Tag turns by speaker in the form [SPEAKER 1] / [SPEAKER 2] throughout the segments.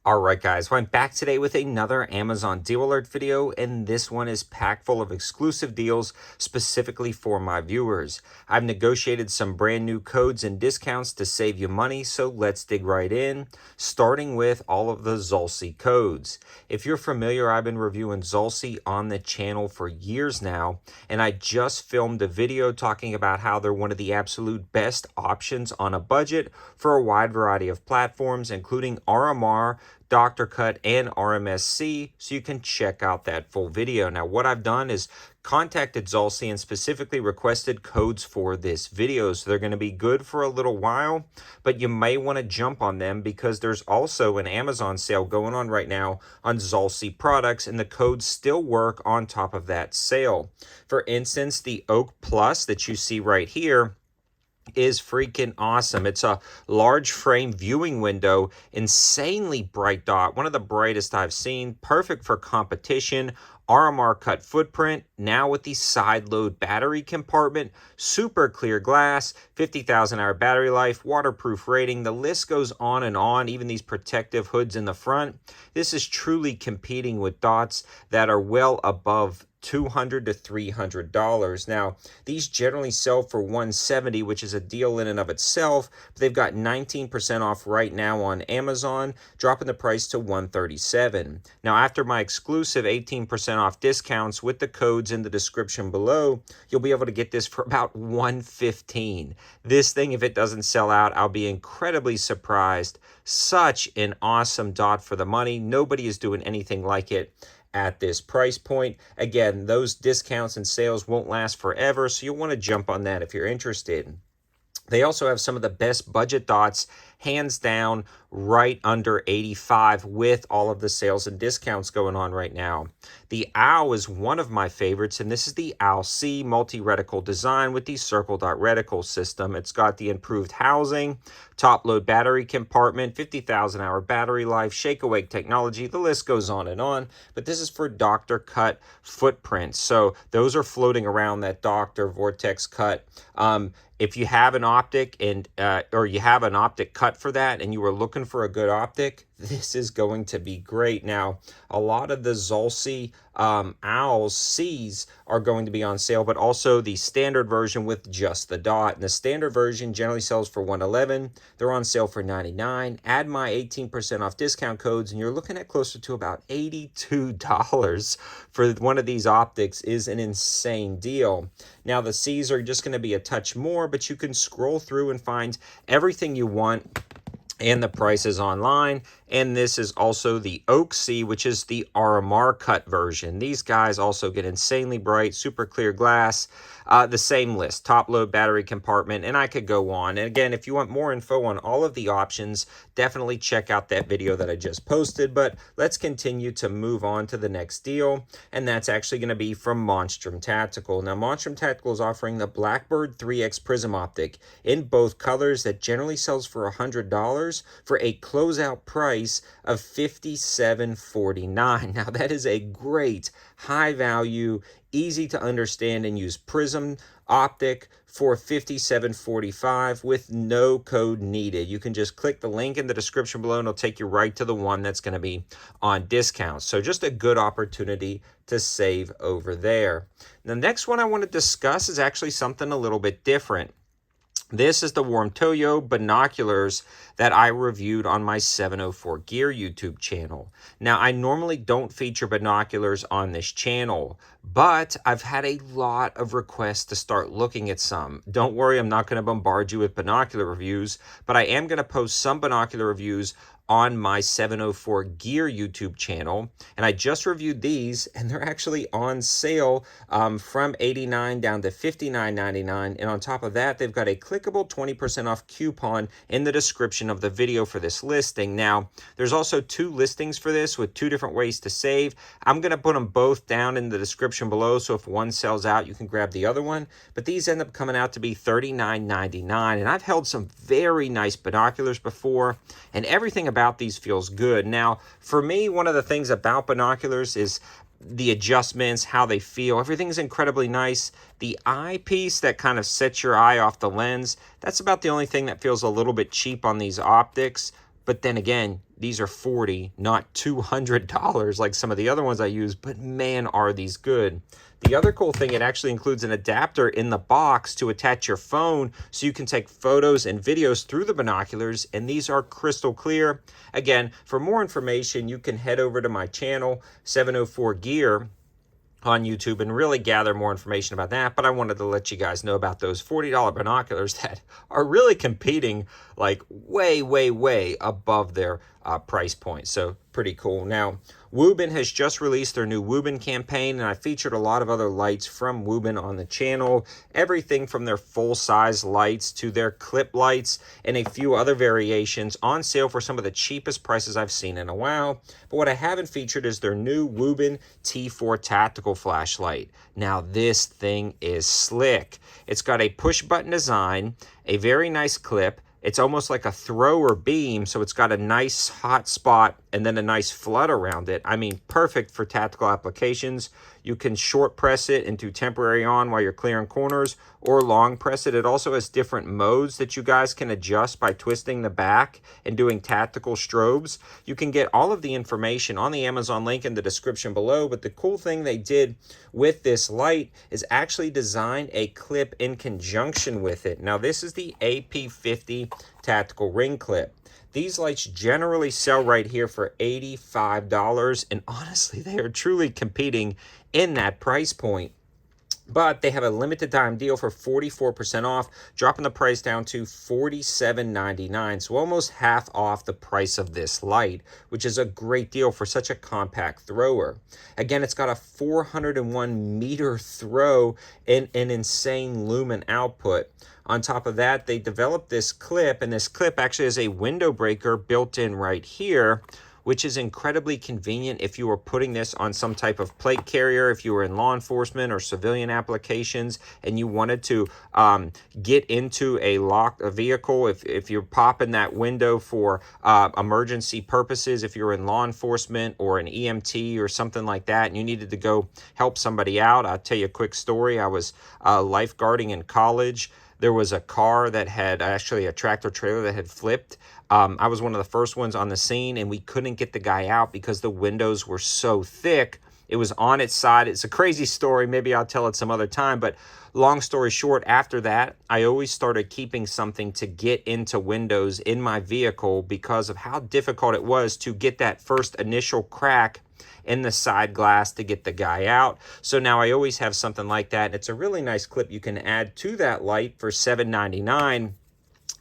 [SPEAKER 1] Alright guys, well, I'm back today with another Amazon deal alert video, and this one is packed full of exclusive deals specifically for my viewers. I've negotiated some brand new codes and discounts to save you money, so let's dig right in, starting with all of the Zulisy codes. If you're familiar, I've been reviewing Zulisy on the channel for years now, and I just filmed a video talking about how they're one of the absolute best options on a budget for a wide variety of platforms, including RMR, Dr. Cut, and RMSc, so you can check out that full video. Now, what I've done is contacted Zulisy and specifically requested codes for this video, so they're going to be good for a little while, but you may want to jump on them because there's also an Amazon sale going on right now on Zulisy products, and the codes still work on top of that sale. For instance, the Oak Plus that you see right here is freaking awesome. It's a large frame viewing window, insanely bright dot, one of the brightest I've seen, perfect for competition, RMR cut footprint, now with the side load battery compartment, super clear glass, 50,000 hour battery life, waterproof rating, the list goes on and on, even these protective hoods in the front. This is truly competing with dots that are well above $200 to $300. Now, these generally sell for $170, which is a deal in and of itself, but they've got 19% off right now on Amazon, dropping the price to $137. Now, after my exclusive 18% off discounts with the codes in the description below, you'll be able to get this for about $115. This thing, if it doesn't sell out, I'll be incredibly surprised. Such an awesome dot for the money. Nobody is doing anything like it at this price point. Again, those discounts and sales won't last forever, so you'll want to jump on that if you're interested. They also have some of the best budget dots, hands down, right under 85 with all of the sales and discounts going on right now. The OWL is one of my favorites, and this is the OWLC multi-reticle design with the circle dot reticle system. It's got the improved housing, top load battery compartment, 50,000 hour battery life, shake awake technology, the list goes on and on, but this is for Dr. Cut footprints. So those are floating around that Dr. Vortex Cut. If you have an optic and or you have an optic cut for that and you were looking for a good optic, this is going to be great. Now, a lot of the Zulisy OWLCs are going to be on sale, but also the standard version with just the dot. And the standard version generally sells for $111. They're on sale for $99. Add my 18% off discount codes, and you're looking at closer to about $82 for one of these optics. Is an insane deal. Now, the C's are just going to be a touch more, but you can scroll through and find everything you want and the prices online. And this is also the OAKC, which is the RMR cut version. These guys also get insanely bright, super clear glass, the same list, top load battery compartment, and I could go on. And again, if you want more info on all of the options, definitely check out that video that I just posted. But let's continue to move on to the next deal, and that's actually going to be from Monstrum Tactical. Now, Monstrum Tactical is offering the Blackbird 3X Prism optic in both colors that generally sells for $100 for a closeout price of $57.49. Now, that is a great high value, easy to understand and use Prism optic for $57.45 with no code needed. You can just click the link in the description below and it'll take you right to the one that's going to be on discount. So just a good opportunity to save over there. The next one I want to discuss is actually something a little bit different. This is the Warmtuyo binoculars that I reviewed on my 704 Gear YouTube channel. Now, I normally don't feature binoculars on this channel, but I've had a lot of requests to start looking at some. Don't worry, I'm not going to bombard you with binocular reviews, but I am going to post some binocular reviews on my 704 Gear YouTube channel, and I just reviewed these, and they're actually on sale from $89 down to $59.99, and on top of that, they've got a clickable 20% off coupon in the description of the video for this listing. Now, there's also two listings for this with two different ways to save. I'm going to put them both down in the description below, so if one sells out, you can grab the other one, but these end up coming out to be $39.99, and I've held some very nice binoculars before, and everything about these feels good. Now, for me, one of the things about binoculars is the adjustments, how they feel. Everything's incredibly nice. The eyepiece that kind of sets your eye off the lens, that's about the only thing that feels a little bit cheap on these optics. But then again, these are $40, not $200 like some of the other ones I use, but man, are these good. The other cool thing, it actually includes an adapter in the box to attach your phone so you can take photos and videos through the binoculars, and these are crystal clear. Again, for more information, you can head over to my channel, 704 Gear, on YouTube and really gather more information about that. But I wanted to let you guys know about those $40 binoculars that are really competing like way above their price point. So pretty cool. Now, Wuben has just released their new Wuben campaign, and I featured a lot of other lights from Wuben on the channel. Everything from their full-size lights to their clip lights and a few other variations on sale for some of the cheapest prices I've seen in a while. But what I haven't featured is their new Wuben T4 tactical flashlight. Now, this thing is slick. It's got a push-button design, a very nice clip. It's almost like a thrower beam, so it's got a nice hot spot and then a nice flood around it. I mean, perfect for tactical applications. You can short press it into temporary on while you're clearing corners, or long press it. It also has different modes that you guys can adjust by twisting the back and doing tactical strobes. You can get all of the information on the Amazon link in the description below, but the cool thing they did with this light is actually design a clip in conjunction with it. Now, this is the AP50 tactical ring clip. These lights generally sell right here for $85, and honestly, they are truly competing in that price point. But they have a limited time deal for 44% off, dropping the price down to $47.99, so almost half off the price of this light, which is a great deal for such a compact thrower. Again, it's got a 401 meter throw and an insane lumen output. On top of that, they developed this clip, and this clip actually has a window breaker built in right here, which is incredibly convenient if you were putting this on some type of plate carrier, if you were in law enforcement or civilian applications and you wanted to get into a locked vehicle, if you're popping that window for emergency purposes, if you're in law enforcement or an EMT or something like that and you needed to go help somebody out. I'll tell you a quick story. I was lifeguarding in college. There was a car that had actually a tractor trailer that had flipped. I was one of the first ones on the scene, and we couldn't get the guy out because the windows were so thick. It was on its side. It's a crazy story. Maybe I'll tell it some other time. But long story short, after that, I always started keeping something to get into windows in my vehicle because of how difficult it was to get that first initial crack in the side glass to get the guy out. So now I always have something like that. And it's a really nice clip you can add to that light for $7.99.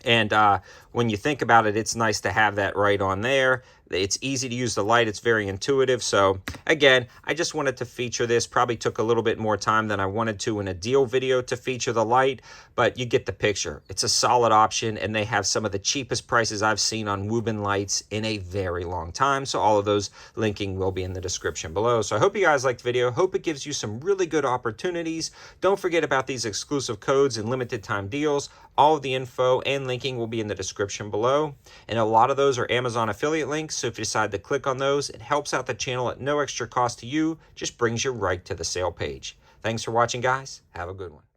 [SPEAKER 1] And when you think about it, it's nice to have that right on there. It's easy to use the light. It's very intuitive. So again, I just wanted to feature this. Probably took a little bit more time than I wanted to in a deal video to feature the light, but you get the picture. It's a solid option, and they have some of the cheapest prices I've seen on Wuben lights in a very long time. So all of those linking will be in the description below. So I hope you guys liked the video. Hope it gives you some really good opportunities. Don't forget about these exclusive codes and limited time deals. All of the info and linking will be in the description below. And a lot of those are Amazon affiliate links. So if you decide to click on those, it helps out the channel at no extra cost to you. Just brings you right to the sale page. Thanks for watching, guys. Have a good one.